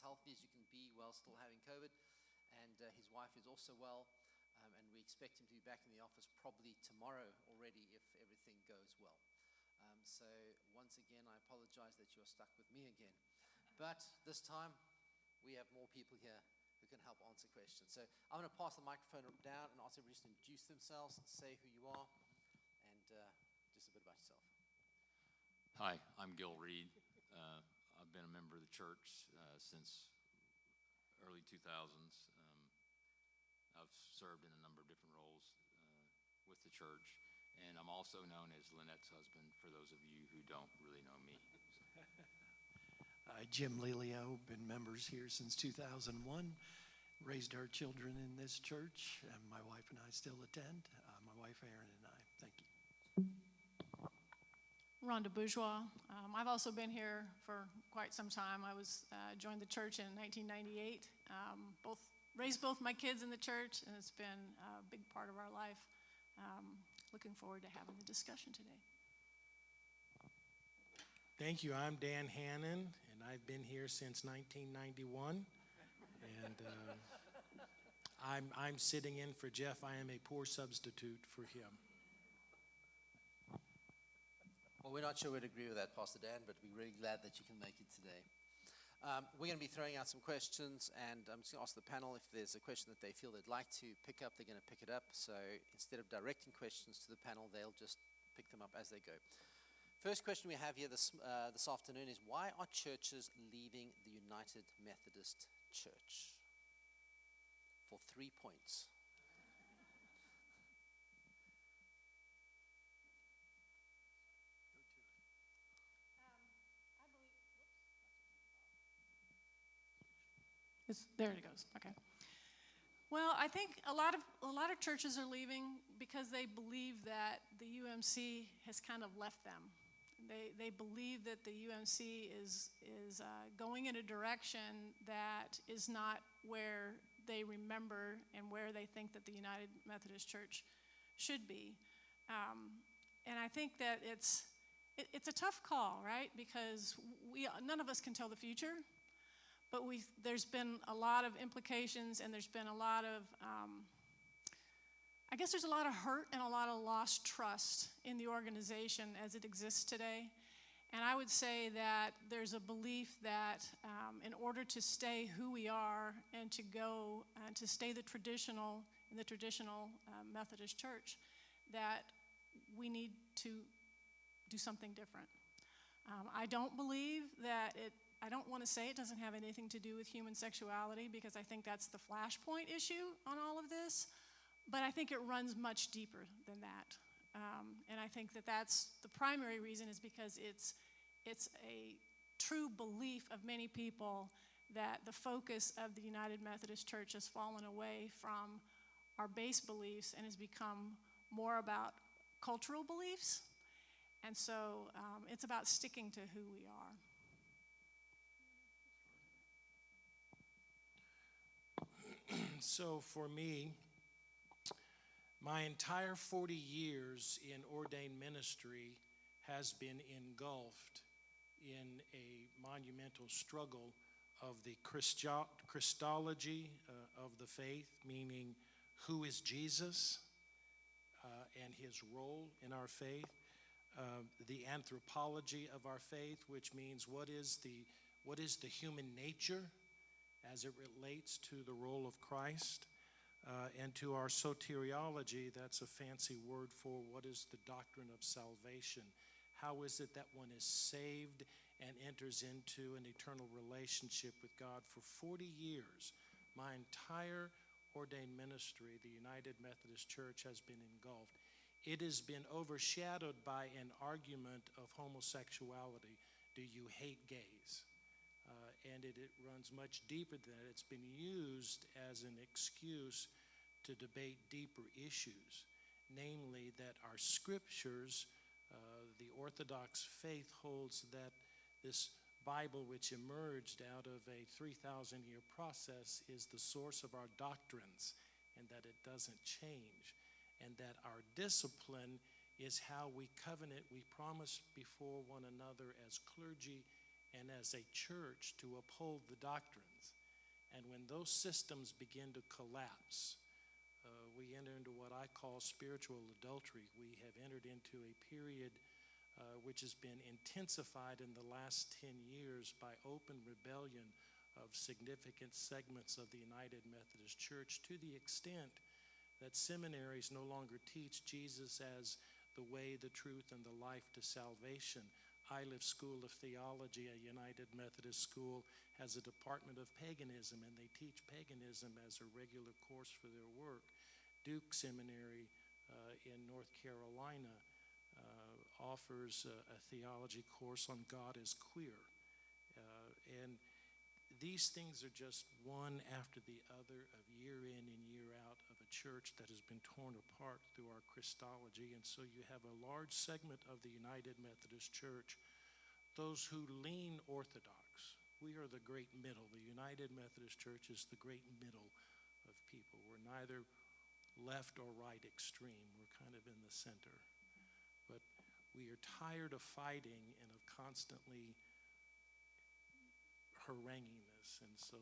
as healthy as you can be while still having COVID. And his wife is also well. And we expect him to be back in the office probably tomorrow already if everything goes well. So once again, I apologize that you're stuck with me again. But this time, we have more people here who can help answer questions. So I'm going to pass the microphone down and ask everybody to introduce themselves, say who you are, and just a bit about yourself. Hi, I'm Gil Reed. I've been a member of the church since early 2000s. I've served in a number of different roles with the church, and I'm also known as Lynette's husband for those of you who don't really know me. Jim Lelio, been members here since 2001, raised our children in this church, and my wife and I still attend. My wife Erin and I. Thank you. Rhonda Bourgeois. I've also been here for quite some time. I joined the church in 1998. Raised both my kids in the church, and it's been a big part of our life. Looking forward to having the discussion today. Thank you. I'm Dan Hannon, and I've been here since 1991. And I'm sitting in for Jeff. I am a poor substitute for him. Well, we're not sure we'd agree with that, Pastor Dan, but we're really glad that you can make it today. We're going to be throwing out some questions, and I'm just going to ask the panel if there's a question that they feel they'd like to pick up, they're going to pick it up. So instead of directing questions to the panel, they'll just pick them up as they go. First question we have here this afternoon is, why are churches leaving the United Methodist Church? For 3 points. There it goes. Okay. Well, I think a lot of churches are leaving because they believe that the UMC has kind of left them. They believe that the UMC is going in a direction that is not where they remember and where they think that the United Methodist Church should be. And I think that it's a tough call, right? Because none of us can tell the future. But there's been a lot of implications, and there's been a lot of, I guess there's a lot of hurt and a lot of lost trust in the organization as it exists today. And I would say that there's a belief that in order to stay who we are and to go and to stay in the traditional Methodist Church, that we need to do something different. I don't believe that I don't want to say it doesn't have anything to do with human sexuality, because I think that's the flashpoint issue on all of this, but I think it runs much deeper than that. And I think that that's the primary reason, is because it's a true belief of many people that the focus of the United Methodist Church has fallen away from our base beliefs and has become more about cultural beliefs. And so it's about sticking to who we are. So for me, my entire 40 years in ordained ministry has been engulfed in a monumental struggle of the Christology of the faith, meaning who is Jesus and his role in our faith, the anthropology of our faith, which means what is the human nature as it relates to the role of Christ, and to our soteriology. That's a fancy word for what is the doctrine of salvation. How is it that one is saved and enters into an eternal relationship with God? For 40 years, my entire ordained ministry, the United Methodist Church, has been engulfed. It has been overshadowed by an argument of homosexuality. Do you hate gays? And it runs much deeper than that. It's been used as an excuse to debate deeper issues, namely that our scriptures, the Orthodox faith holds that this Bible, which emerged out of a 3,000-year process, is the source of our doctrines, and that it doesn't change, and that our discipline is how we covenant, we promise before one another as clergy and as a church to uphold the doctrines. And when those systems begin to collapse, we enter into what I call spiritual adultery. We have entered into a period which has been intensified in the last 10 years by open rebellion of significant segments of the United Methodist Church, to the extent that seminaries no longer teach Jesus as the way, the truth, and the life to salvation. Iliff School of Theology, a United Methodist school, has a department of paganism, and they teach paganism as a regular course for their work. Duke Seminary in North Carolina offers a theology course on God as queer. And these things are just one after the other of year in and year out of a church that has been torn apart through our Christology. And so you have a large segment of the United Methodist Church, those who lean Orthodox. We are the great middle. The United Methodist Church is the great middle of people. We're neither left or right extreme. We're kind of in the center. But we are tired of fighting and of constantly haranguing this. And so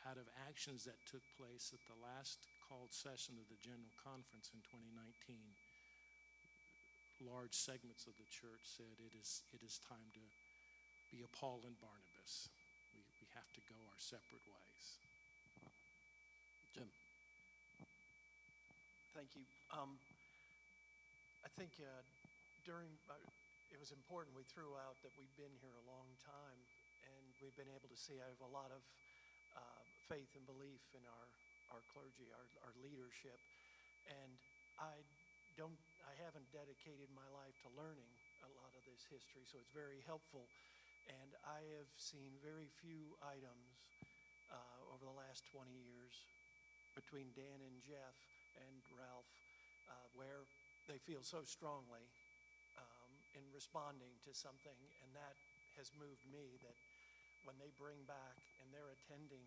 out of actions that took place at the last called session of the General Conference in 2019, large segments of the church said it is time to be a Paul and Barnabas. We have to go our separate ways. Jim. Thank you. I think it was important we threw out that we've been here a long time, and we've been able to see I have a lot of faith and belief in our clergy, our leadership, and I haven't dedicated my life to learning a lot of this history, so it's very helpful. And I have seen very few items over the last 20 years between Dan and Jeff and Ralph where they feel so strongly in responding to something, and that has moved me, that when they bring back and they're attending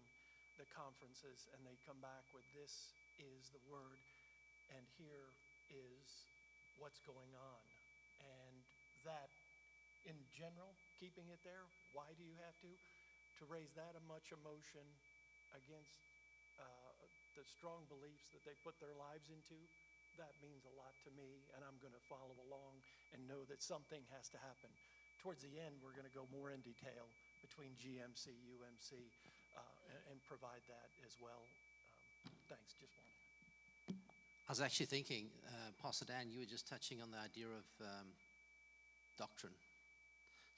the conferences and they come back with this is the word and here is what's going on, and that in general, keeping it there, why do you have to raise that much emotion against the strong beliefs that they put their lives into? That means a lot to me, and I'm going to follow along and know that something has to happen. Towards the end, we're going to go more in detail between GMC, UMC, and provide that as well. Thanks, just one. I was actually thinking, Pastor Dan, you were just touching on the idea of doctrine.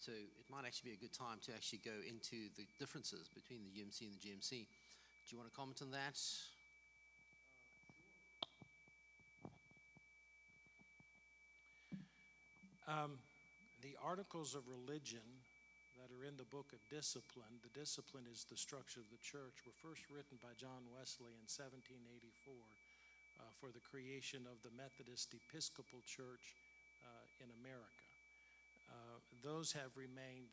So it might actually be a good time to actually go into the differences between the UMC and the GMC. Do you want to comment on that? The articles of religion that are in the book of Discipline, the Discipline is the structure of the church, were first written by John Wesley in 1784 for the creation of the Methodist Episcopal Church in America. Those have remained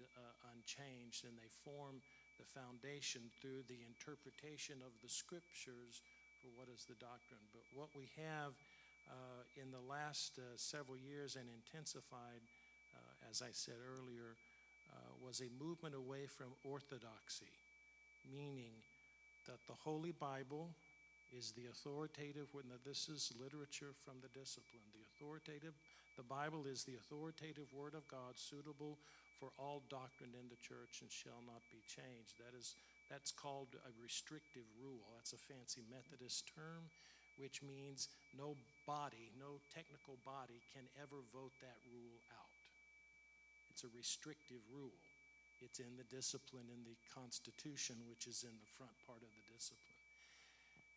unchanged, and they form the foundation through the interpretation of the scriptures for what is the doctrine. But what we have in the last several years and intensified, as I said earlier, was a movement away from orthodoxy, meaning that the Holy Bible is the authoritative, this is literature from the Discipline. The Bible is the authoritative word of God, suitable for all doctrine in the church and shall not be changed. That's called a restrictive rule. That's a fancy Methodist term, which means no technical body can ever vote that rule out. It's a restrictive rule. It's in the Discipline in the Constitution, which is in the front part of the Discipline.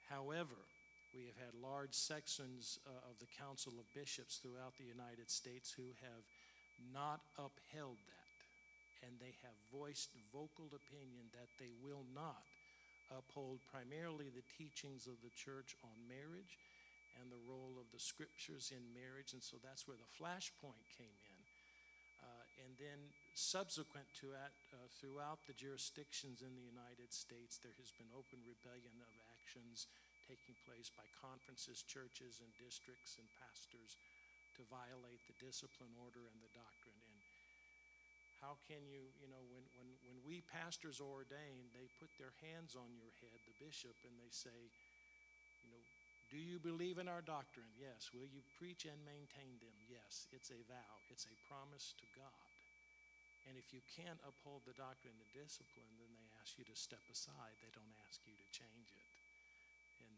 However, we have had large sections of the Council of Bishops throughout the United States who have not upheld that, and they have voiced vocal opinion that they will not uphold primarily the teachings of the church on marriage and the role of the scriptures in marriage, and so that's where the flashpoint came in. And then subsequent to that, throughout the jurisdictions in the United States, there has been open rebellion of actions taking place by conferences, churches, and districts and pastors to violate the discipline order and the doctrine. And How can you, when we pastors ordain, they put their hands on your head, the bishop, and they say, do you believe in our doctrine? Yes. Will you preach and maintain them? Yes. It's a vow. It's a promise to God. And if you can't uphold the doctrine and discipline, then they ask you to step aside. They don't ask you to change it. And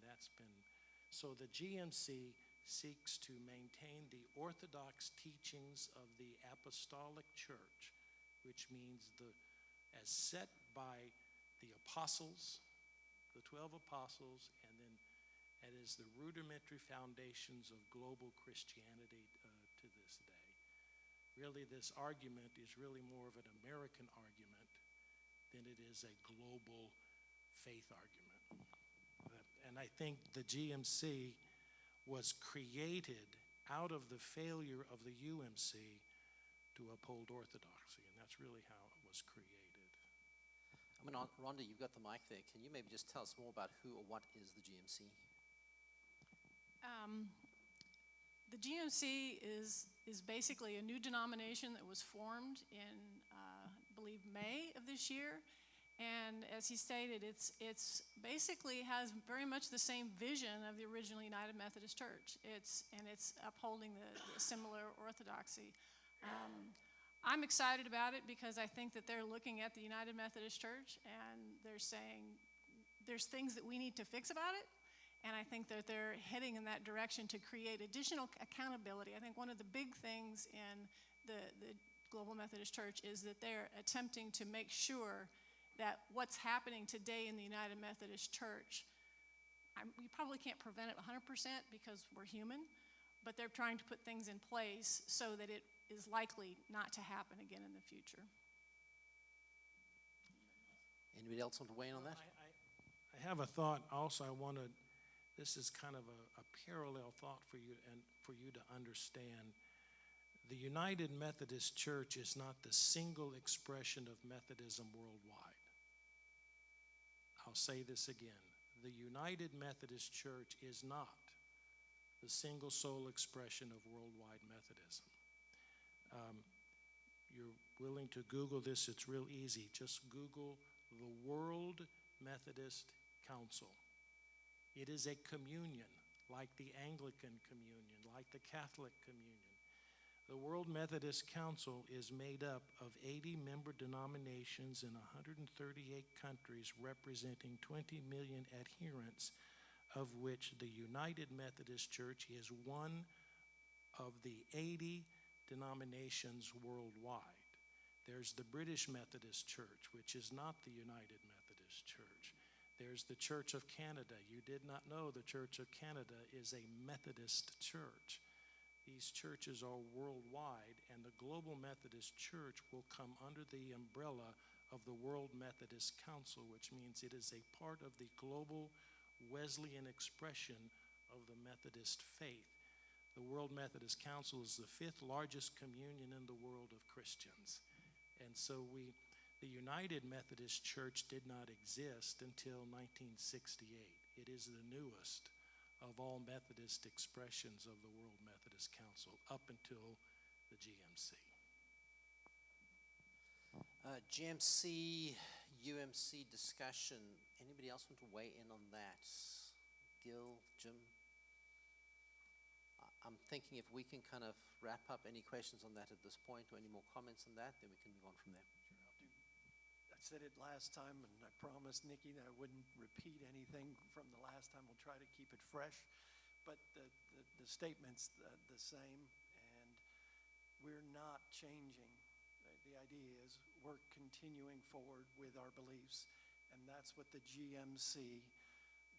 so the GMC seeks to maintain the Orthodox teachings of the Apostolic Church, which means as set by the apostles, the 12 apostles, and then it is the rudimentary foundations of global Christianity to this day. Really, this argument is really more of an American argument than it is a global faith argument. And I think the GMC was created out of the failure of the UMC to uphold orthodoxy, and that's really how it was created. Rhonda, you've got the mic there. Can you maybe just tell us more about who or what is the GMC? The GMC is basically a new denomination that was formed in, I believe, May of this year. And as he stated, it's basically has very much the same vision of the original United Methodist Church. It's upholding the similar orthodoxy. I'm excited about it because I think that they're looking at the United Methodist Church and they're saying there's things that we need to fix about it. And I think that they're heading in that direction to create additional accountability. I think one of the big things in the Global Methodist Church is that they're attempting to make sure that what's happening today in the United Methodist Church, we probably can't prevent it 100% because we're human, but they're trying to put things in place so that it is likely not to happen again in the future. Anybody else want to weigh in on that? I have a thought also. This is kind of a parallel thought for you and for you to understand. The United Methodist Church is not the single expression of Methodism worldwide. I'll say this again. The United Methodist Church is not the single sole expression of worldwide Methodism. You're willing to Google this, it's real easy. Just Google the World Methodist Council. It is a communion, like the Anglican communion, like the Catholic communion. The World Methodist Council is made up of 80 member denominations in 138 countries representing 20 million adherents, of which the United Methodist Church is one of the 80 denominations worldwide. There's the British Methodist Church, which is not the United Methodist Church. There's the Church of Canada. You did not know the Church of Canada is a Methodist church. These churches are worldwide, and the Global Methodist Church will come under the umbrella of the World Methodist Council, which means it is a part of the global Wesleyan expression of the Methodist faith. The World Methodist Council is the 5th largest communion in the world of Christians. And so the United Methodist Church did not exist until 1968. It is the newest of all Methodist expressions of the World Methodist Council up until the GMC. GMC, UMC discussion. Anybody else want to weigh in on that? Gil, Jim? I'm thinking if we can kind of wrap up any questions on that at this point or any more comments on that, then we can move on from there. Sure, I said it last time, and I promised Nikki that I wouldn't repeat anything from the last time. We'll try to keep it fresh. But the statement's the same, and we're not changing. The idea is we're continuing forward with our beliefs, and that's what the GMC,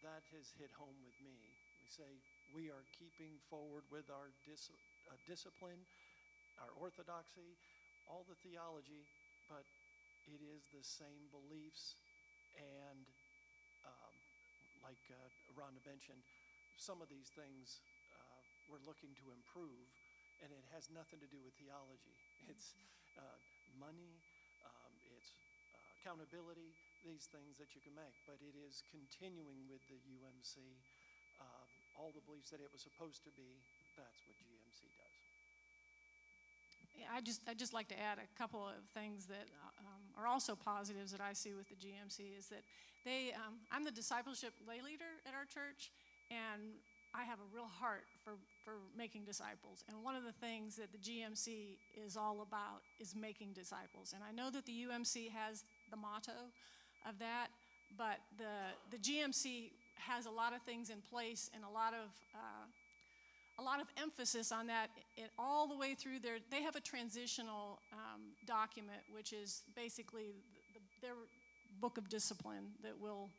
that has hit home with me. We say we are keeping forward with our discipline, our orthodoxy, all the theology, but it is the same beliefs, and like Rhonda mentioned, some of these things we're looking to improve, and it has nothing to do with theology. It's money, it's accountability, these things that you can make, but it is continuing with the UMC, all the beliefs that it was supposed to be. That's what GMC does. I'd just like to add a couple of things that are also positives that I see with the GMC is that I'm the discipleship lay leader at our church, and I have a real heart for making disciples. And one of the things that the GMC is all about is making disciples. And I know that the UMC has the motto of that, but the GMC has a lot of things in place and a lot of emphasis on that all the way through there. They have a transitional document, which is basically their book of discipline that will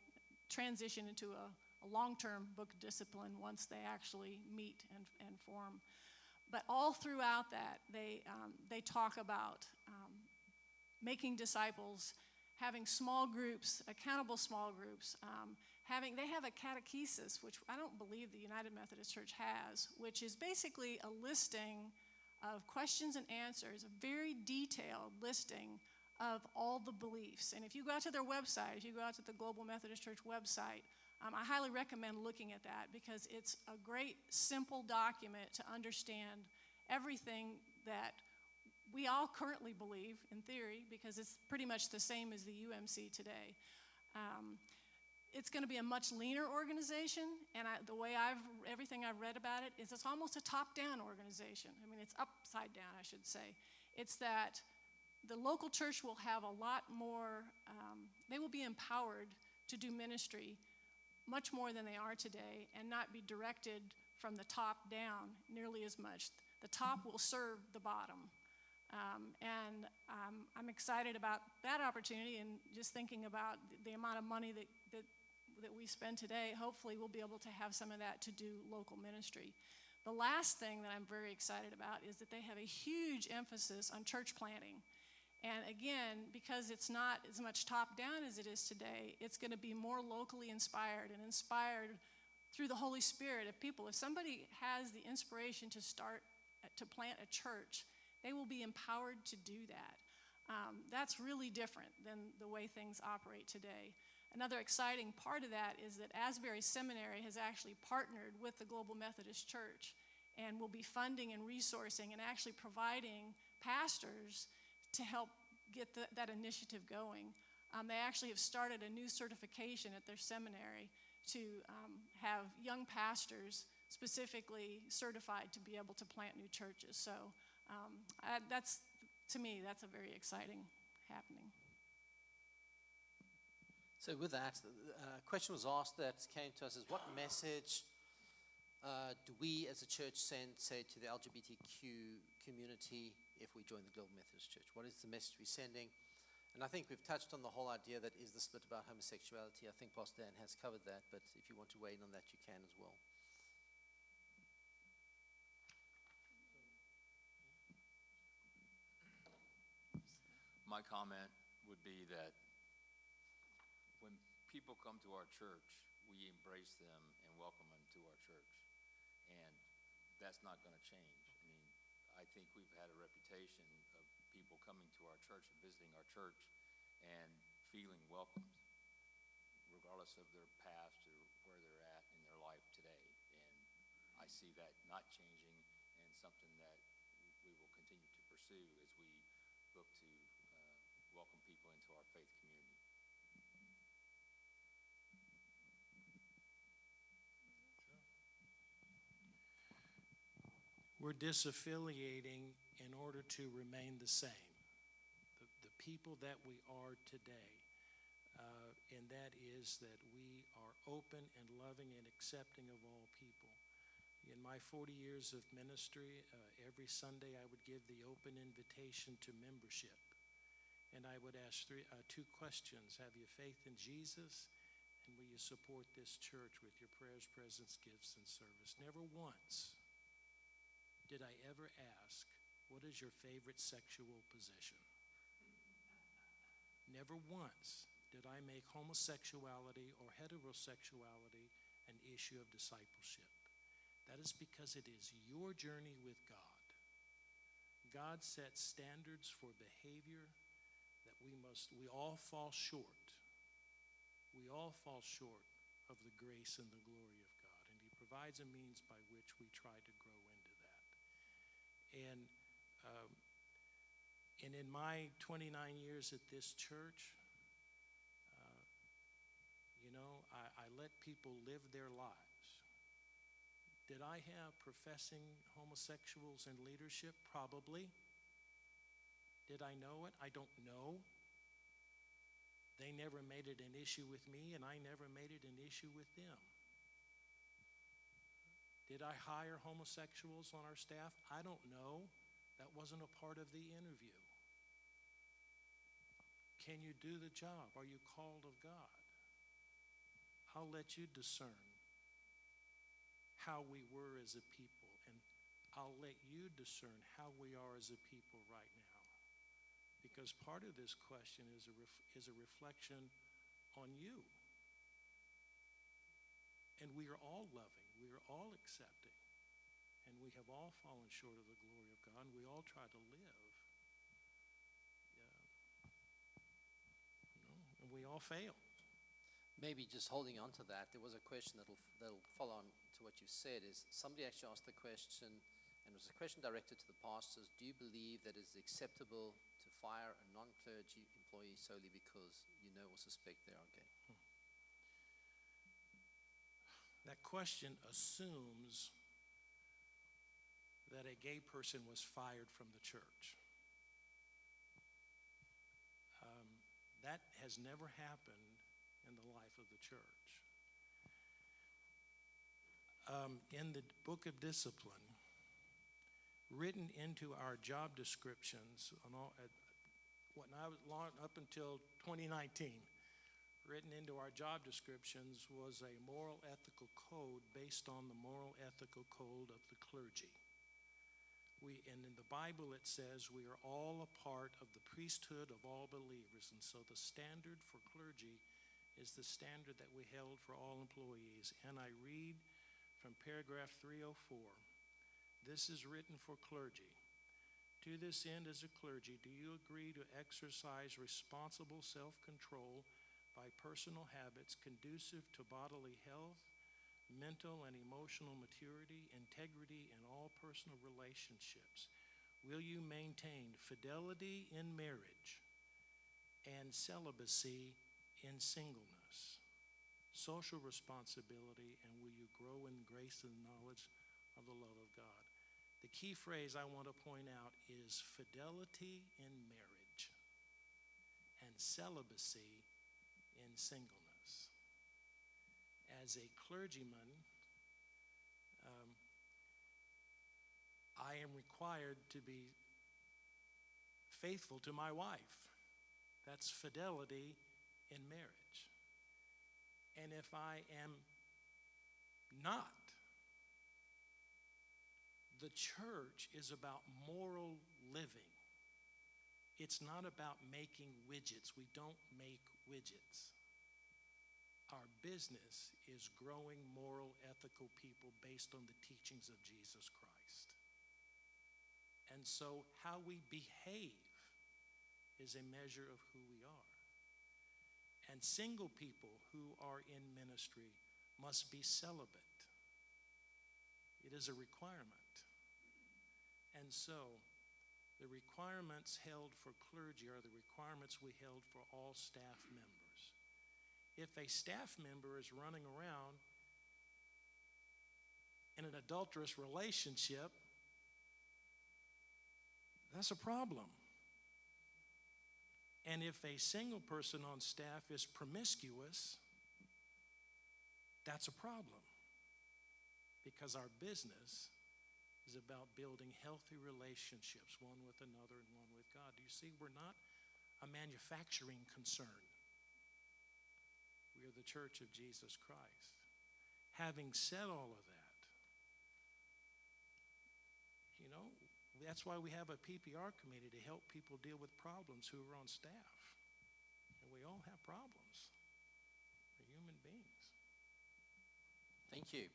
transition into a long-term book of discipline once they actually meet and form. But all throughout that, they talk about making disciples, having small groups, accountable small groups. They have a catechesis, which I don't believe the United Methodist Church has, which is basically a listing of questions and answers, a very detailed listing of all the beliefs. And if you go out to their website, if you go out to the Global Methodist Church website, I highly recommend looking at that because it's a great, simple document to understand everything that we all currently believe, in theory, because it's pretty much the same as the UMC today. It's going to be a much leaner organization, and everything I've read about it is it's almost a top-down organization. I mean, it's upside down, I should say. It's that the local church will have a lot more, they will be empowered to do ministry much more than they are today and not be directed from the top down nearly as much. The top will serve the bottom. And I'm excited about that opportunity, and just thinking about the amount of money that we spend today, hopefully we'll be able to have some of that to do local ministry. The last thing that I'm very excited about is that they have a huge emphasis on church planting. And again, because it's not as much top-down as it is today, it's going to be more locally inspired and inspired through the Holy Spirit of people. If somebody has the inspiration to plant a church, they will be empowered to do that. That's really different than the way things operate today. Another exciting part of that is that Asbury Seminary has actually partnered with the Global Methodist Church and will be funding and resourcing and actually providing pastors to help get that initiative going. They actually have started a new certification at their seminary to have young pastors specifically certified to be able to plant new churches. So to me, that's a very exciting happening. So with that, a question was asked that came to us is, what message do we as a church send, say, to the LGBTQ community if we join the Global Methodist Church? What is the message we're sending? And I think we've touched on the whole idea that is the split about homosexuality. I think Pastor Dan has covered that, but if you want to weigh in on that, you can as well. My comment would be that when people come to our church, we embrace them and welcome them to our church. And that's not going to change. I mean, I think we've had a reputation of people coming to our church and visiting our church and feeling welcomed, regardless of their past or where they're at in their life today. And I see that not changing, and something that we will continue to pursue as we look to welcome people into our faith community. We're disaffiliating in order to remain the same, the people that we are today. And that is that we are open and loving and accepting of all people. In my 40 years of ministry, every Sunday I would give the open invitation to membership. And I would ask two questions. Have you faith in Jesus? And will you support this church with your prayers, presence, gifts, and service? Never once did I ever ask, what is your favorite sexual position? Never once did I make homosexuality or heterosexuality an issue of discipleship. That is because it is your journey with God. God sets standards for behavior that we all fall short. We all fall short of the grace and the glory of God. And He provides a means by which we try to grow into that. And And in my 29 years at this church, I let people live their lives. Did I have professing homosexuals in leadership? Probably. Did I know it? I don't know. They never made it an issue with me, and I never made it an issue with them. Did I hire homosexuals on our staff? I don't know. That wasn't a part of the interview. Can you do the job? Are you called of God? I'll let you discern how we were as a people, and I'll let you discern how we are as a people right now. Because part of this question is a reflection on you. And we are all loving, we are all accepting, and we have all fallen short of the glory of God, and we all try to live. And we all fail. Maybe just holding on to that, there was a question that'll follow on to what you said, is somebody actually asked the question, and it was a question directed to the pastors: do you believe that it's acceptable to fire a non-clergy employee solely because you know or suspect they are gay? That question assumes that a gay person was fired from the church. That has never happened in the life of the church. In the book of discipline, written into our job descriptions up until 2019, written into our job descriptions was a moral ethical code based on the moral ethical code of the clergy. And in the Bible it says we are all a part of the priesthood of all believers, and so the standard for clergy is the standard that we held for all employees. And I read from paragraph 304, this is written for clergy. To this end, as a clergy, do you agree to exercise responsible self-control by personal habits conducive to bodily health, mental and emotional maturity, integrity in all personal relationships? Will you maintain fidelity in marriage and celibacy in singleness, social responsibility, and will you grow in grace and knowledge of the love of God? The key phrase I want to point out is fidelity in marriage and celibacy in singleness. As a clergyman, I am required to be faithful to my wife. That's fidelity in marriage. And if I am not, the church is about moral living. It's not about making widgets. We don't make widgets. Our business is growing moral, ethical people based on the teachings of Jesus Christ. And so how we behave is a measure of who we are. And single people who are in ministry must be celibate. It is a requirement. And so the requirements held for clergy are the requirements we held for all staff members. If a staff member is running around in an adulterous relationship, that's a problem. And if a single person on staff is promiscuous, that's a problem. Because our business is about building healthy relationships, one with another and one with God. Do you see, we're not a manufacturing concern. We are the church of Jesus Christ. Having said all of that, that's why we have a PPR committee to help people deal with problems who are on staff. And we all have problems. We're human beings. Thank you.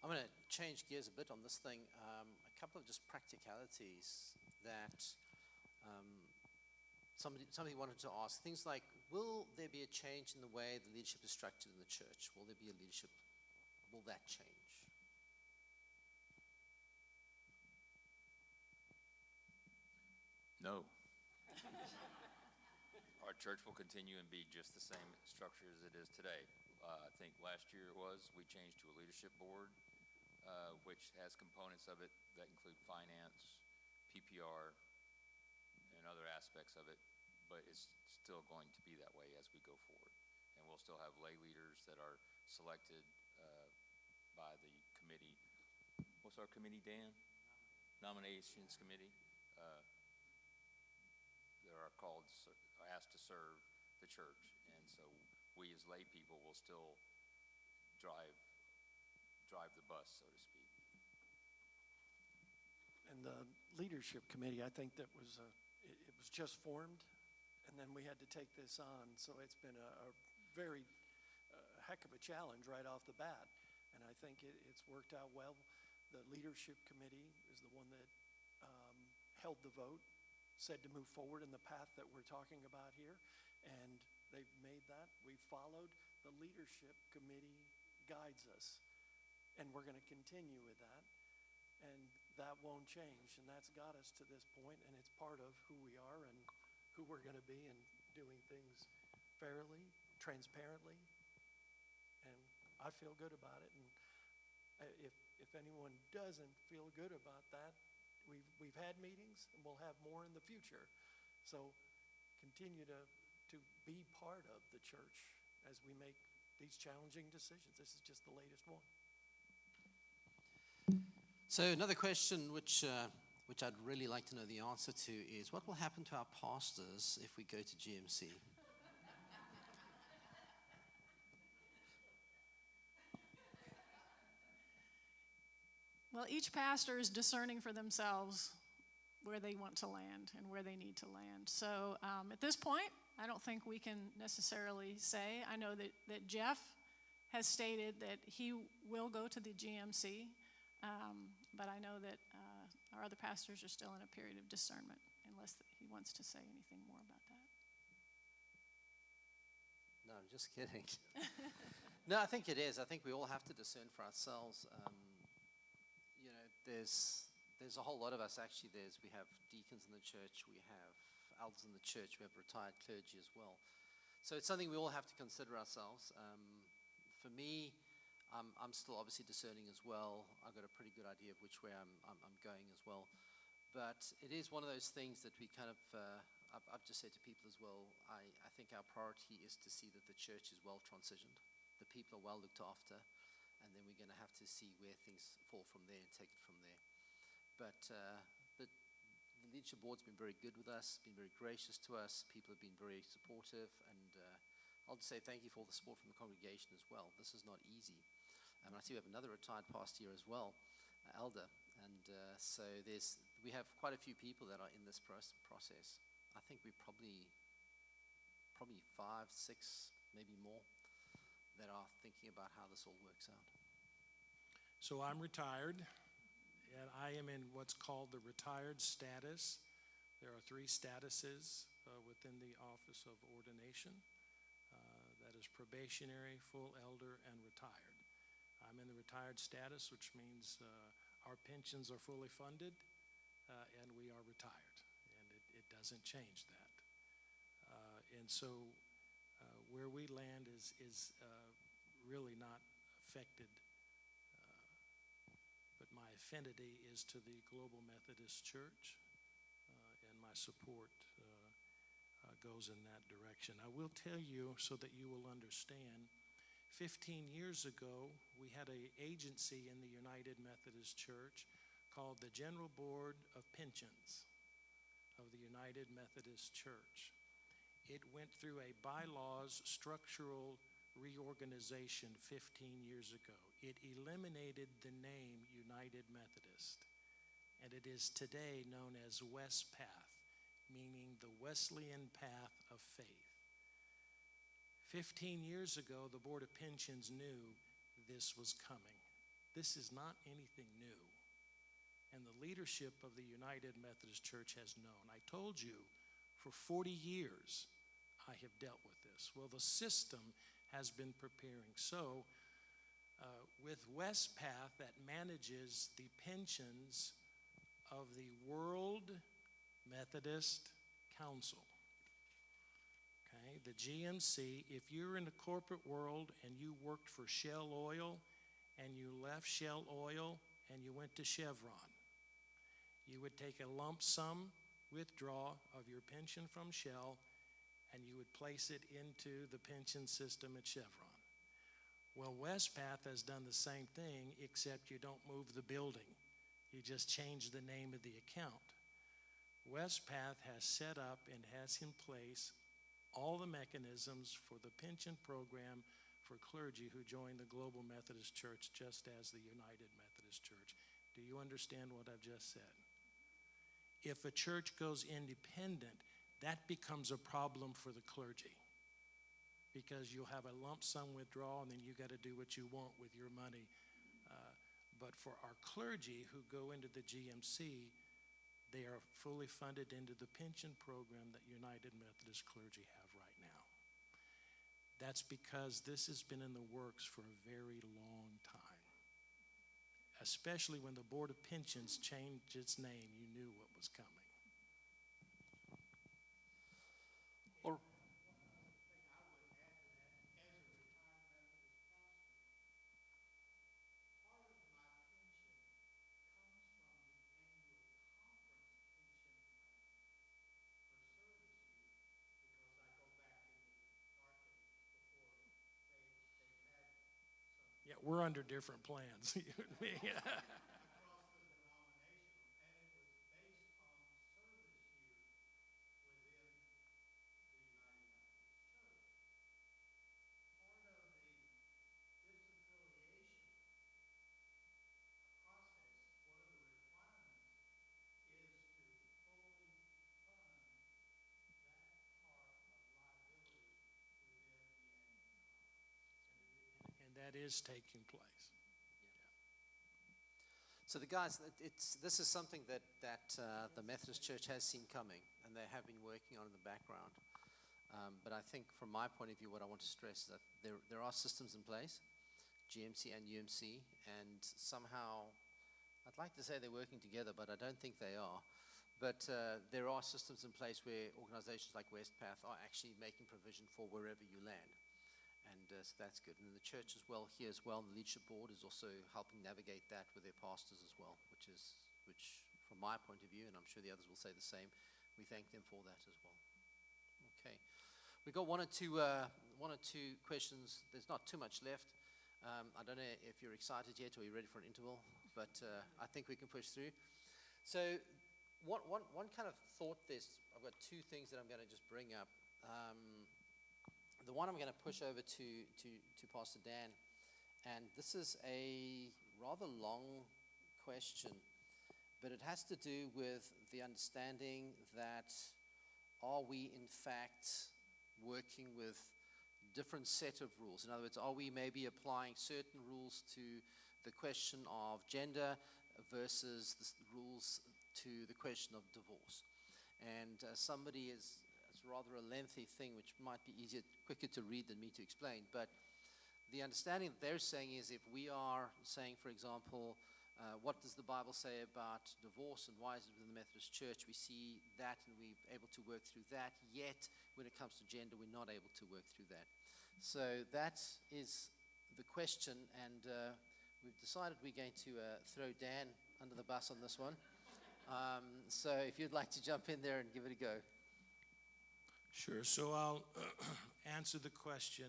I'm going to change gears a bit on this thing. A couple of just practicalities that somebody wanted to ask. Things like, will there be a change in the way the leadership is structured in the church? Will there be a leadership? Will that change? No, Church will continue and be just the same structure as it is today. I think last year we changed to a leadership board, which has components of it that include finance, PPR, and other aspects of it, but it's still going to be that way as we go forward. And we'll still have lay leaders that are selected by the committee. What's our committee, Dan? Nominations Committee. That are asked to serve the church, and so we as lay people will still drive the bus, so to speak. And the leadership committee, I think that was it was just formed, and then we had to take this on. So it's been a very heck of a challenge right off the bat, and I think it's worked out well. The leadership committee is the one that held the vote, said to move forward in the path that we're talking about here, and they've made that. We've followed. The leadership committee guides us, and we're going to continue with that, and that won't change, and that's got us to this point, and it's part of who we are and who we're going to be, and doing things fairly, transparently, and I feel good about it. And if anyone doesn't feel good about that, we've had meetings, and we'll have more in the future. So continue to be part of the church as we make these challenging decisions. This is just the latest one. So another question which I'd really like to know the answer to is, what will happen to our pastors if we go to GMC? Well, each pastor is discerning for themselves where they want to land and where they need to land. So at this point, I don't think we can necessarily say. I know that Jeff has stated that he will go to the GMC, but I know that our other pastors are still in a period of discernment, unless he wants to say anything more about that. No, I'm just kidding. No, I think it is. I think we all have to discern for ourselves. There's a whole lot of us actually. We have deacons in the church, we have elders in the church, we have retired clergy as well. So it's something we all have to consider ourselves. For me, I'm still obviously discerning as well. I've got a pretty good idea of which way I'm going as well. But it is one of those things that we kind of, I've just said to people as well, I think our priority is to see that the church is well transitioned, the people are well looked after, and then we're going to have to see where things fall from there and take it from there. But the leadership board's been very good with us, been very gracious to us. People have been very supportive, and I'll just say thank you for all the support from the congregation as well. This is not easy. I see we have another retired pastor here as well, elder, and so we have quite a few people that are in this process. I think we probably 5, 6, maybe more, that are thinking about how this all works out. So I'm retired, and I am in what's called the retired status. There are 3 statuses within the office of ordination. That is probationary, full elder, and retired. I'm in the retired status, which means our pensions are fully funded, and we are retired, and it doesn't change that. And so where we land is really not affected, but my affinity is to the Global Methodist Church, and my support goes in that direction. I will tell you, so that you will understand, 15 years ago, we had an agency in the United Methodist Church called the General Board of Pensions of the United Methodist Church. It went through a bylaws structural reorganization 15 years ago. It eliminated the name United Methodist, and it is today known as WESPATH, meaning the Wesleyan Path of Faith. 15 years ago, the Board of Pensions knew this was coming. This is not anything new. And the leadership of the United Methodist Church has known. I told you, for 40 years, I have dealt with this. Well, the system has been preparing. So, with WESPATH, that manages the pensions of the World Methodist Council. Okay, the GMC, if you're in the corporate world and you worked for Shell Oil and you left Shell Oil and you went to Chevron, you would take a lump sum withdrawal of your pension from Shell and you would place it into the pension system at Chevron. Well, Westpath has done the same thing, except you don't move the building. You just change the name of the account. Westpath has set up and has in place all the mechanisms for the pension program for clergy who join the Global Methodist Church, just as the United Methodist Church. Do you understand what I've just said? If a church goes independent, that becomes a problem for the clergy, because you'll have a lump sum withdrawal and then you got to do what you want with your money. But for our clergy who go into the GMC, they are fully funded into the pension program that United Methodist clergy have right now. That's because this has been in the works for a very long time. Especially when the Board of Pensions changed its name, you knew what was coming. Or, Yeah, we're under different plans. You and me. And that is taking place. so the guys, this is something that the Methodist Church has seen coming, and they have been working on in the background. But I think from my point of view, what I want to stress is that there are systems in place, GMC and UMC, and somehow, I'd like to say they're working together, but I don't think they are. But there are systems in place where organizations like Westpath are actually making provision for wherever you land. And so that's good. And the church as well, here as well, the leadership board is also helping navigate that with their pastors as well, which from my point of view, and I'm sure the others will say the same, we thank them for that as well. Okay. We've got one or two questions. There's not too much left. I don't know if you're excited yet or you're ready for an interval, but I think we can push through. So one kind of thought I've got two things that I'm going to just bring up. The one I'm going to push over to Pastor Dan, and this is a rather long question, but it has to do with the understanding that are we in fact working with different set of rules? In other words, are we maybe applying certain rules to the question of gender versus the rules to the question of divorce? And somebody it's rather a lengthy thing, which might be quicker to read than me to explain. But the understanding that they're saying is, if we are saying, for example, what does the Bible say about divorce and why is it within the Methodist Church? We see that and we're able to work through that. Yet, when it comes to gender, we're not able to work through that. So that is the question, and we've decided we're going to throw Dan under the bus on this one. So if you'd like to jump in there and give it a go. Sure. So I'll answer the question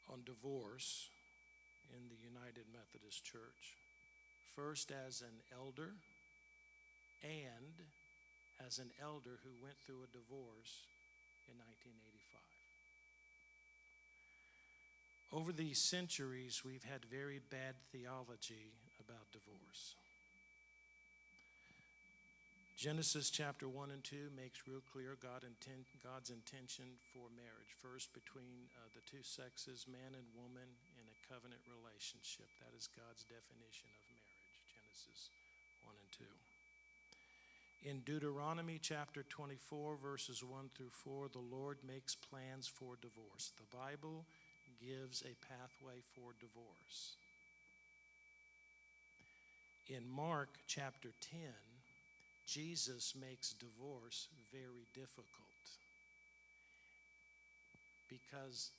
on divorce in the United Methodist Church. First, as an elder, and as an elder who went through a divorce in 1985. Over these centuries, we've had very bad theology about divorce. Genesis chapter 1 and 2 makes real clear God's intention for marriage. First, between the two sexes, man and woman, in a covenant relationship. That is God's definition of marriage, Genesis 1 and 2. In Deuteronomy chapter 24, verses 1 through 4, the Lord makes plans for divorce. The Bible gives a pathway for divorce. In Mark chapter 10, Jesus makes divorce very difficult. because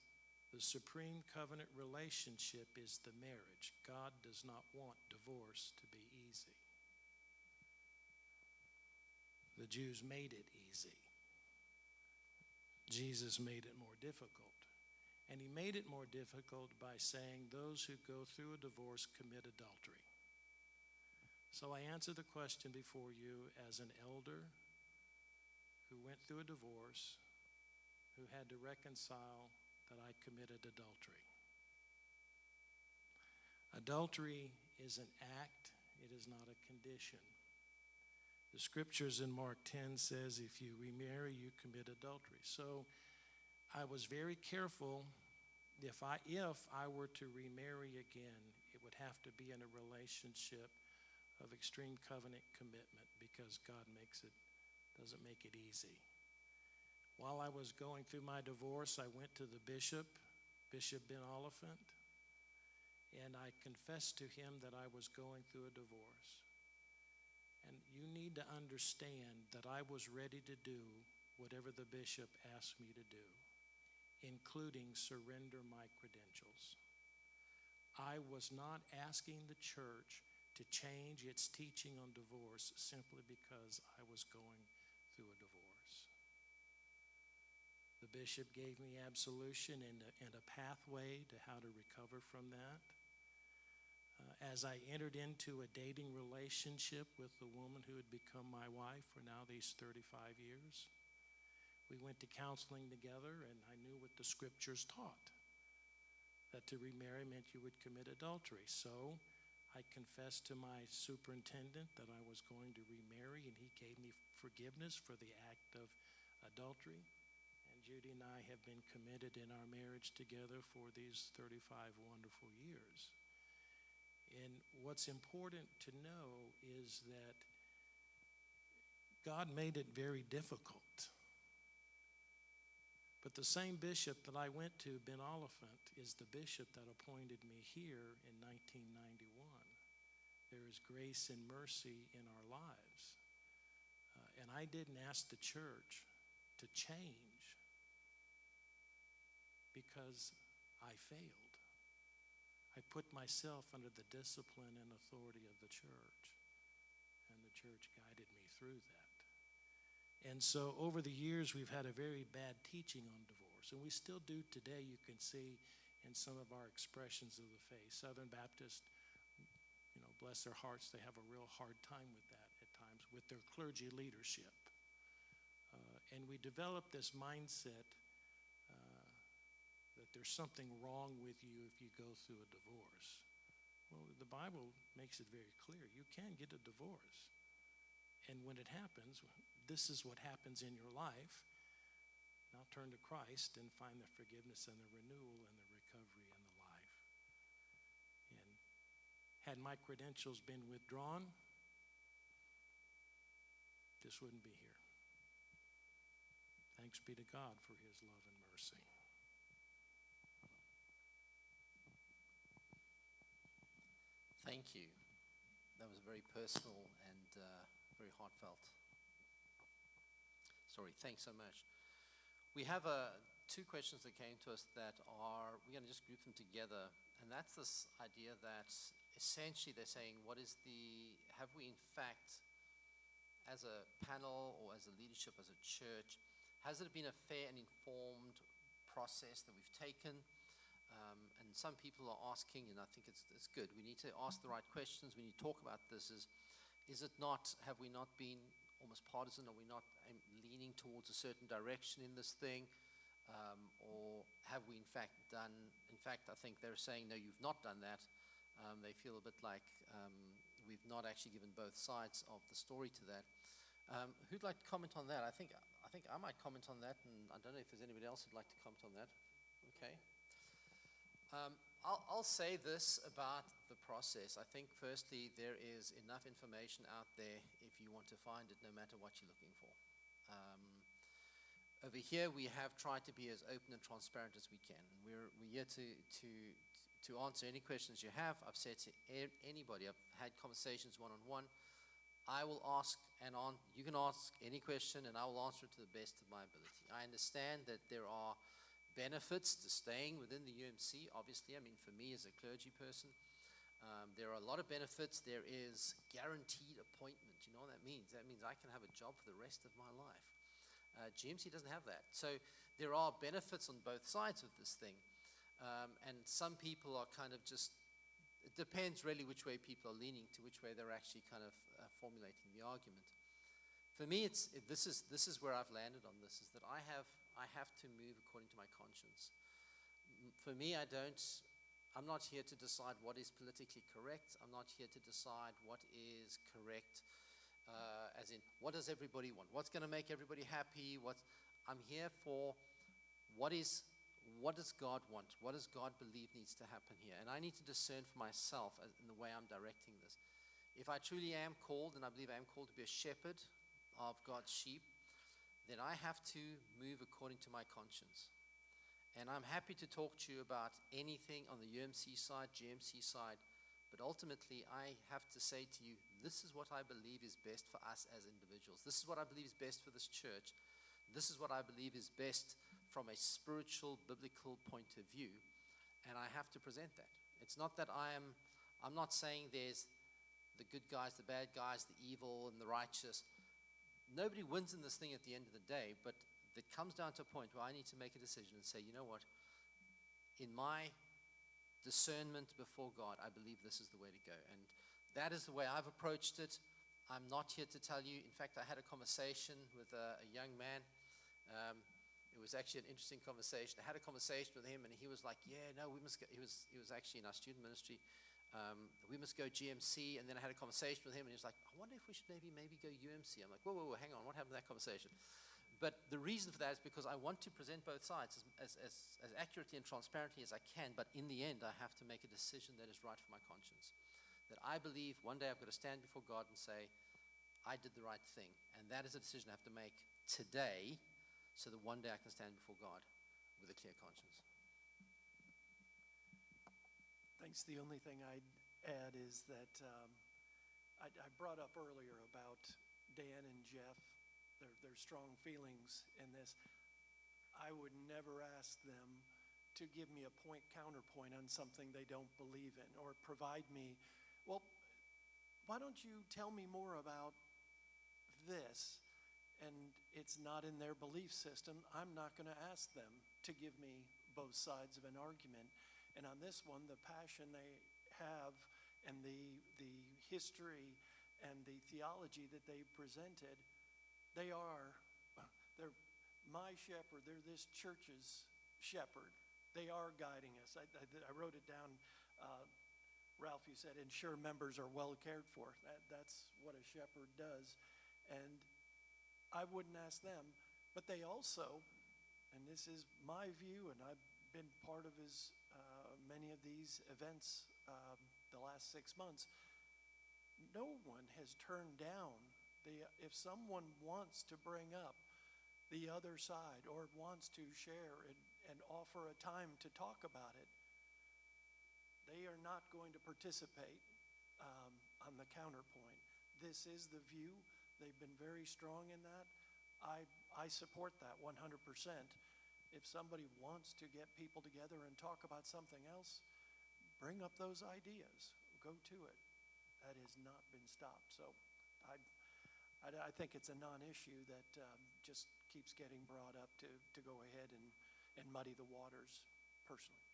the supreme covenant relationship is the marriage. God does not want divorce to be easy. The Jews made it easy. Jesus made it more difficult. And he made it more difficult by saying those who go through a divorce commit adultery. So I answer the question before you as an elder who went through a divorce, who had to reconcile that I committed adultery. Adultery is an act, it is not a condition. The scriptures in Mark 10 says if you remarry, you commit adultery. So I was very careful. If I were to remarry again, it would have to be in a relationship of extreme covenant commitment because God doesn't make it easy. While I was going through my divorce, I went to the Bishop Ben Oliphant, and I confessed to him that I was going through a divorce. And you need to understand that I was ready to do whatever the bishop asked me to do, including surrender my credentials. I was not asking the church to change its teaching on divorce simply because I was going through a divorce. The bishop gave me absolution and a pathway to how to recover from that. As I entered into a dating relationship with the woman who had become my wife for now these 35 years, we went to counseling together, and I knew what the scriptures taught, that to remarry meant you would commit adultery. So I confessed to my superintendent that I was going to remarry, and he gave me forgiveness for the act of adultery. And Judy and I have been committed in our marriage together for these 35 wonderful years. And what's important to know is that God made it very difficult. But the same bishop that I went to, Ben Oliphant, is the bishop that appointed me here in 1991. There is grace and mercy in our lives. And I didn't ask the church to change because I failed. I put myself under the discipline and authority of the church, and the church guided me through that. And so over the years, we've had a very bad teaching on divorce, and we still do today. You can see in some of our expressions of the faith. Southern Baptist, bless their hearts, they have a real hard time with that at times, with their clergy leadership. And we developed this mindset that there's something wrong with you if you go through a divorce. Well, the Bible makes it very clear. You can get a divorce. And when it happens, this is what happens in your life. Now turn to Christ and find the forgiveness and the renewal and the recovery in the life. And had my credentials been withdrawn, this wouldn't be here. Thanks be to God for his love and mercy. Thank you. That was very personal and very heartfelt. Sorry, thanks so much. We have two questions that came to us that we're going to just group them together. And that's this idea that essentially they're saying, have we in fact, as a panel or as a leadership, as a church, has it been a fair and informed process that we've taken? And some people are asking, and I think it's good, we need to ask the right questions when you talk about this. Have we not been almost partisan? Are we not leaning towards a certain direction in this thing? Or have we in fact, I think they're saying, no, you've not done that. They feel a bit like we've not actually given both sides of the story to that. Who'd like to comment on that? I think I might comment on that, and I don't know if there's anybody else who'd like to comment on that. Okay. I'll say this about the process. I think firstly, there is enough information out there if you want to find it, no matter what you're looking for. Over here, we have tried to be as open and transparent as we can. We're here to answer any questions you have. I've said to anybody, I've had conversations one-on-one. I will ask you can ask any question, and I will answer it to the best of my ability. I understand that there are benefits to staying within the UMC, obviously. I mean, for me as a clergy person, there are a lot of benefits. There is guaranteed appointment. You know what that means? That means I can have a job for the rest of my life. GMC doesn't have that. So there are benefits on both sides of this thing. And some people are kind of just, it depends really which way people are leaning to, which way they're actually kind of formulating the argument. For me, this is where I've landed on this, is that I have to move according to my conscience. For me, I'm not here to decide what is politically correct. I'm not here to decide what is correct, as in, what does everybody want? What's going to make everybody happy? I'm here for what does God want? What does God believe needs to happen here? And I need to discern for myself in the way I'm directing this. If I truly am called, and I believe I am called to be a shepherd of God's sheep, then I have to move according to my conscience. And I'm happy to talk to you about anything on the UMC side, GMC side, but ultimately I have to say to you, this is what I believe is best for us as individuals. This is what I believe is best for this church. This is what I believe is best from a spiritual, biblical point of view, and I have to present that. It's not that I'm not saying there's the good guys, the bad guys, the evil and the righteous. Nobody wins in this thing at the end of the day, but it comes down to a point where I need to make a decision and say, you know what, in my discernment before God, I believe this is the way to go. And that is the way I've approached it. I'm not here to tell you. In fact, I had a conversation with a young man. It was actually an interesting conversation. I had a conversation with him, and he was like, yeah, no, we must go. He was actually in our student ministry. We must go GMC. And then I had a conversation with him, and he was like, I wonder if we should maybe go UMC. I'm like, whoa, hang on. What happened to that conversation? But the reason for that is because I want to present both sides as accurately and transparently as I can, but in the end, I have to make a decision that is right for my conscience. That I believe one day I've got to stand before God and say, I did the right thing. And that is a decision I have to make today, so that one day I can stand before God with a clear conscience. Thanks. The only thing I'd add is that I brought up earlier about Dan and Jeff, their strong feelings in this. I would never ask them to give me a counterpoint on something they don't believe in, or provide me, well, why don't you tell me more about this? And it's not in their belief system. I'm not going to ask them to give me both sides of an argument. And on this one, the passion they have and the history and the theology that they presented, they're my shepherd. They're this church's shepherd. They are guiding us. I wrote it down. Ralph, you said, ensure members are well cared for. That's what a shepherd does. And I wouldn't ask them, but they also, and this is my view, and I've been part of many of these events the last 6 months, no one has turned down if someone wants to bring up the other side or wants to share and offer a time to talk about it, they are not going to participate on the counterpoint. This is the view. They've been very strong in that. I support that 100%. If somebody wants to get people together and talk about something else, bring up those ideas. Go to it. That has not been stopped. So I think it's a non-issue that just keeps getting brought up to go ahead and muddy the waters personally.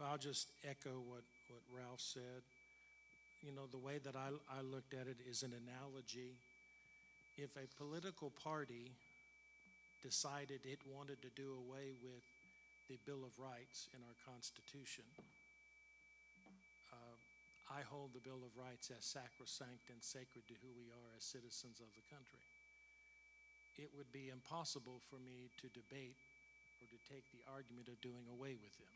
Well, I'll just echo what Ralph said. You know, the way that I looked at it is an analogy. If a political party decided it wanted to do away with the Bill of Rights in our Constitution, I hold the Bill of Rights as sacrosanct and sacred to who we are as citizens of the country. It would be impossible for me to debate or to take the argument of doing away with them.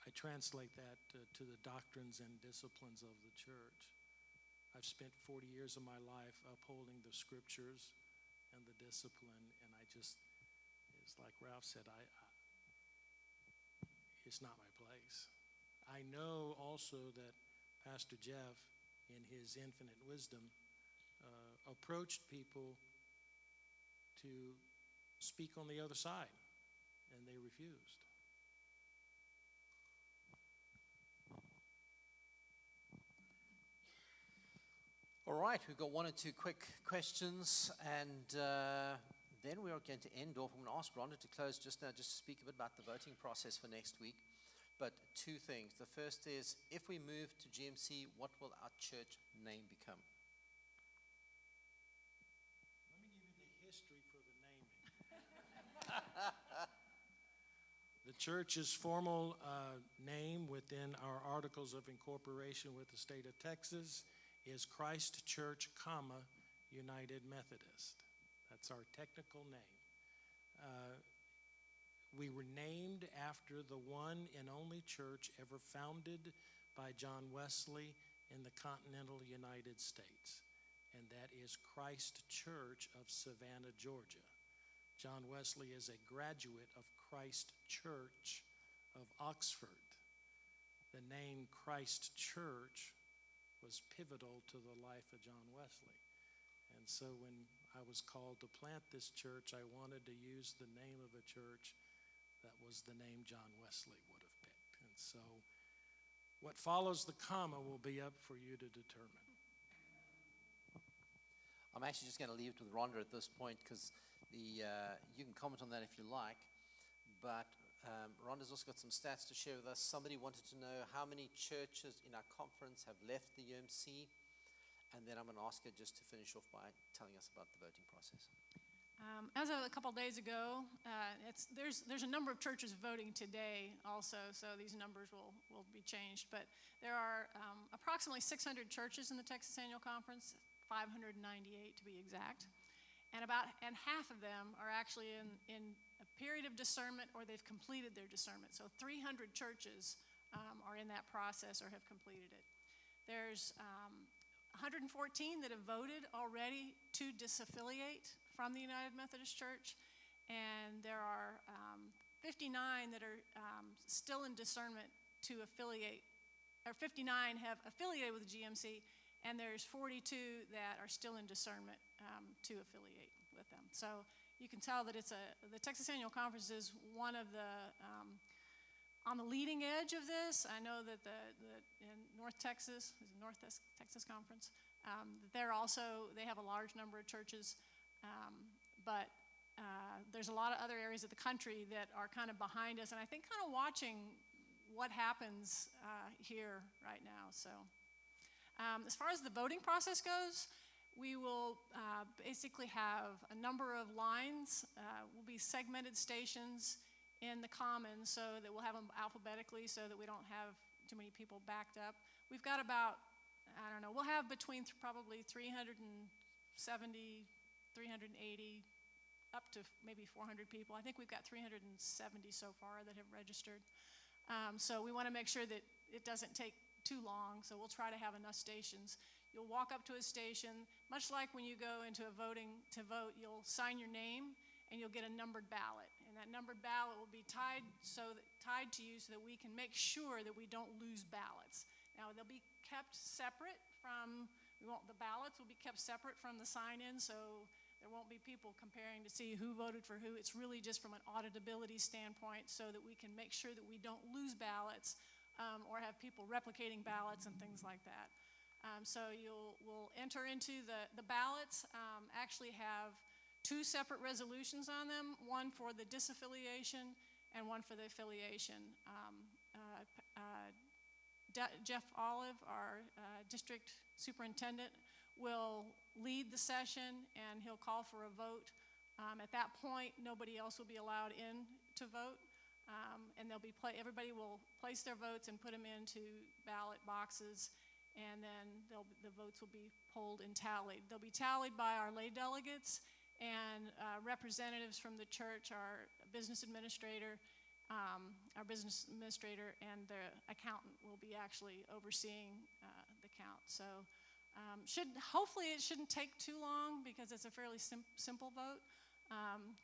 I translate that to the doctrines and disciplines of the church. I've spent 40 years of my life upholding the scriptures and the discipline, and it's like Ralph said, it's not my place. I know also that Pastor Jeff, in his infinite wisdom, approached people to speak on the other side, and they refused. All right, we've got one or two quick questions, and then we are going to end off. I'm going to ask Rhonda to close just now, just to speak a bit about the voting process for next week. But two things. The first is, if we move to GMC, what will our church name become? Let me give you the history for the naming. The church's formal name within our Articles of Incorporation with the state of Texas is Christ Church, United Methodist. That's our technical name. We were named after the one and only church ever founded by John Wesley in the continental United States, and that is Christ Church of Savannah, Georgia. John Wesley is a graduate of Christ Church of Oxford. The name Christ Church was pivotal to the life of John Wesley. And so when I was called to plant this church, I wanted to use the name of a church that was the name John Wesley would have picked. And so what follows the comma will be up for you to determine. I'm actually just going to leave it with Rhonda at this point, because you can comment on that if you like. But Rhonda's also got some stats to share with us. Somebody wanted to know how many churches in our conference have left the UMC. And then I'm going to ask her just to finish off by telling us about the voting process. As of a couple days ago, there's a number of churches voting today also, so these numbers will be changed. But there are approximately 600 churches in the Texas Annual Conference, 598 to be exact. And half of them are actually in a period of discernment, or they've completed their discernment. So 300 churches are in that process or have completed it. There's 114 that have voted already to disaffiliate from the United Methodist Church, and there are 59 that are still in discernment to affiliate, or 59 have affiliated with the GMC, and there's 42 that are still in discernment to affiliate with them. So you can tell that the Texas Annual Conference is one of the on the leading edge of this. I know that in North Texas, Conference, they have a large number of churches, but there's a lot of other areas of the country that are kind of behind us, and I think kind of watching what happens here right now. So as far as the voting process goes, we will basically have a number of lines. Will be segmented stations in the commons, so that we'll have them alphabetically so that we don't have too many people backed up. We've got about, we'll have between probably 370, 380, up to maybe 400 people. I think we've got 370 so far that have registered. So we want to make sure that it doesn't take too long, so we'll try to have enough stations. You'll walk up to a station, much like when you go into a voting to vote, you'll sign your name and you'll get a numbered ballot. And that numbered ballot will be tied to you so that we can make sure that we don't lose ballots. Now, they'll be kept separate from, the ballots will be kept separate from the sign-in, so there won't be people comparing to see who voted for who. It's really just from an auditability standpoint, so that we can make sure that we don't lose ballots or have people replicating ballots and things like that. So we'll enter into the ballots, actually have two separate resolutions on them, one for the disaffiliation and one for the affiliation. Jeff Olive, our district superintendent, will lead the session, and he'll call for a vote. At that point, nobody else will be allowed in to vote, and everybody will place their votes and put them into ballot boxes, and then the votes will be polled and tallied. They'll be tallied by our lay delegates and representatives from the church, our business administrator, and the accountant will be actually overseeing the count. So hopefully it shouldn't take too long, because it's a fairly simple vote.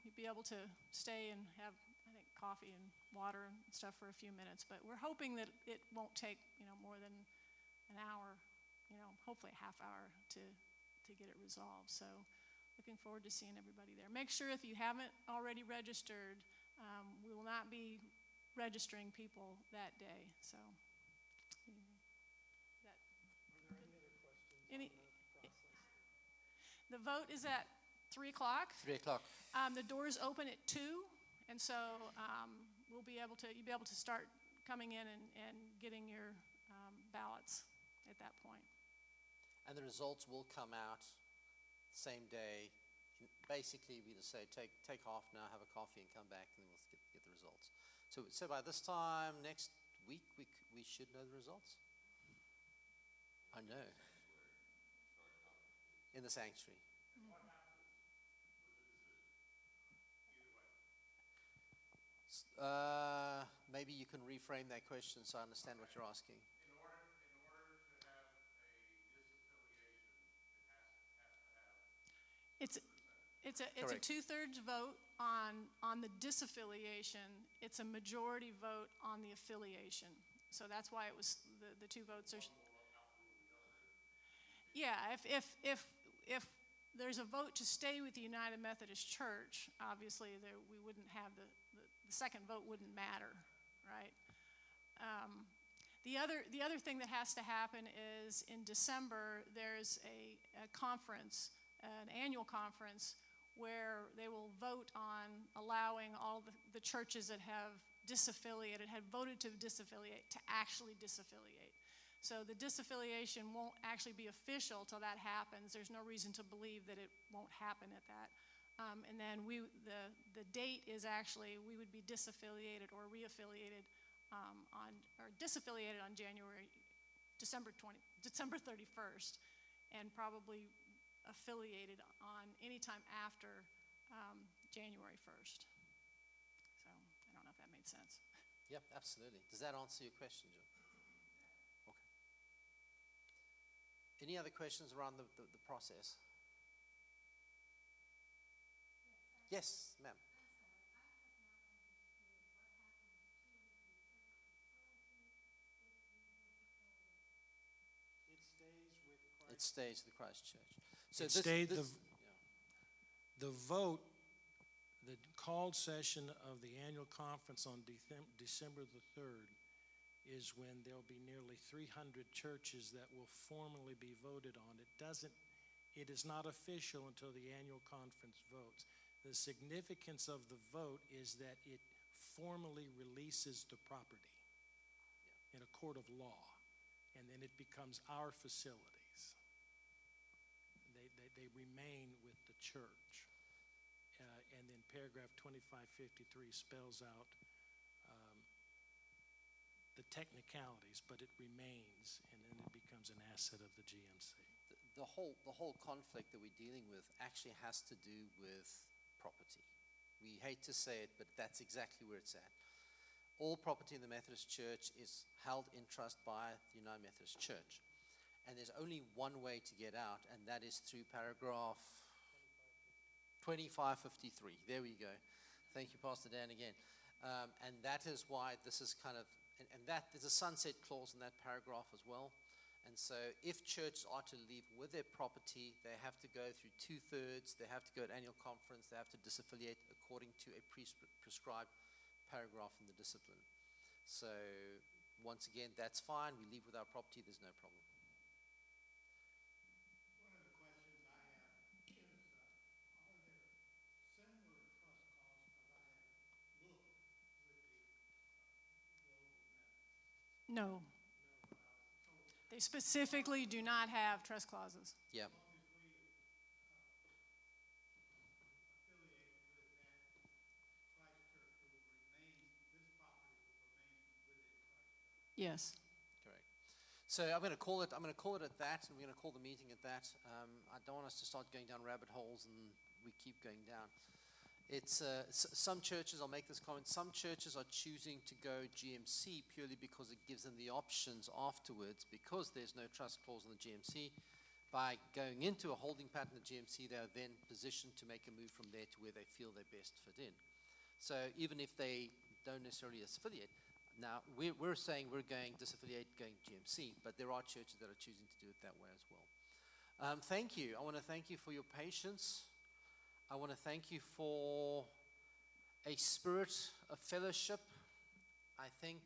You'd be able to stay and have, I think, coffee and water and stuff for a few minutes, but we're hoping that it won't take more than an hour, hopefully a half hour to get it resolved. So looking forward to seeing everybody there. Make sure if you haven't already registered, we will not be registering people that day. So anyway, that, Are there any other questions Any- on the process? the vote is at 3 o'clock. 3 o'clock. The doors open at 2, and so you'll be able to start coming in and getting your ballots at that point. And the results will come out same day. Basically, we just say take half now, have a coffee, and come back, and then we'll get the results. So by this time next week, we should know the results. I know. In the sanctuary. Maybe you can reframe that question so I understand what you're asking. In order to have a disaffiliation, it has to have. It's a Correct. 2/3 vote on the disaffiliation. It's a majority vote on the affiliation. So that's why it was the two votes are. Yeah, if there's a vote to stay with the United Methodist Church, obviously we wouldn't have the second vote wouldn't matter, right? The other thing that has to happen is in December there's a conference, an annual conference, where they will vote on allowing all the churches that have disaffiliated, had voted to disaffiliate, to actually disaffiliate. So the disaffiliation won't actually be official till that happens. There's no reason to believe that it won't happen at that. And then the date is actually, we would be disaffiliated or reaffiliated disaffiliated on December 31st, and probably affiliated on any time after January 1st. So I don't know if that made sense. Yep, absolutely. Does that answer your question, Jim? Okay. Any other questions around the process? Yes, ma'am. It stays with Christ Church. So The vote, the called session of the annual conference on December the 3rd is when there'll be nearly 300 churches that will formally be voted on. It is not official until the annual conference votes. The significance of the vote is that it formally releases the property in a court of law, and then it becomes our facilities. They remain with the church. And then paragraph 2553 spells out the technicalities, but it remains, and then it becomes an asset of the GMC. The whole conflict that we're dealing with actually has to do with property. We hate to say it, but that's exactly where it's at. All property in the Methodist Church is held in trust by the United Methodist Church. And there's only one way to get out, and that is through paragraph 2553. There we go. Thank you, Pastor Dan, again. And that is why this is kind of, and that there's a sunset clause in that paragraph as well. And so if churches are to leave with their property, they have to go through 2/3, they have to go to annual conference, they have to disaffiliate according to a prescribed paragraph in the discipline. So once again, that's fine. We leave with our property, there's no problem. One of the questions I have is, are there similar trust clauses? Because I have looked with the global Methodist. No. They specifically do not have trust clauses. Yeah. As long as we affiliate with that Christ Church, will remain, this property will remain within Christ Church. Yes. Correct. So I'm going to call it at that, and we're going to call the meeting at that. I don't want us to start going down rabbit holes and we keep going down. It's some churches, I'll make this comment, some churches are choosing to go GMC purely because it gives them the options afterwards, because there's no trust clause in the GMC. By going into a holding pattern in the GMC, they are then positioned to make a move from there to where they feel they best fit in. So even if they don't necessarily affiliate, now we're saying we're going disaffiliate, going GMC, but there are churches that are choosing to do it that way as well. Thank you. I want to thank you for your patience. I want to thank you for a spirit of fellowship. I think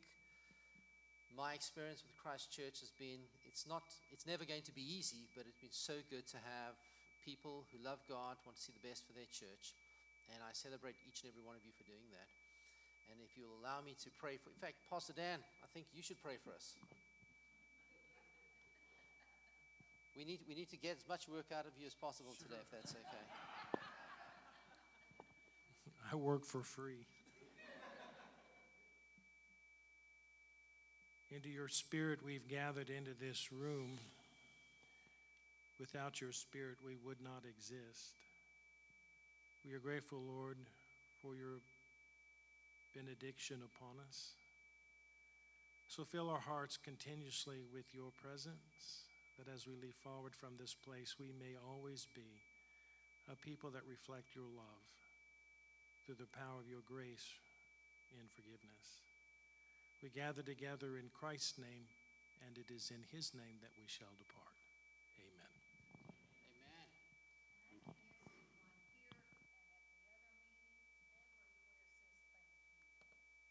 my experience with Christ Church has been, it's never going to be easy, but it's been so good to have people who love God, want to see the best for their church. And I celebrate each and every one of you for doing that. And if you'll allow me to pray for, in fact, Pastor Dan, I think you should pray for us. We need to get as much work out of you as possible today, if that's okay. I work for free. Into your spirit we've gathered into this room. Without your spirit we would not exist. We are grateful, Lord, for your benediction upon us. So fill our hearts continuously with your presence, that as we leave forward from this place, we may always be a people that reflect your love through the power of your grace and forgiveness. We gather together in Christ's name, and it is in his name that we shall depart. Amen. Amen.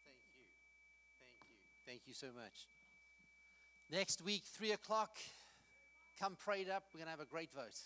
Thank you. Thank you. Thank you so much. Next week, 3 o'clock, come prayed up. We're going to have a great vote.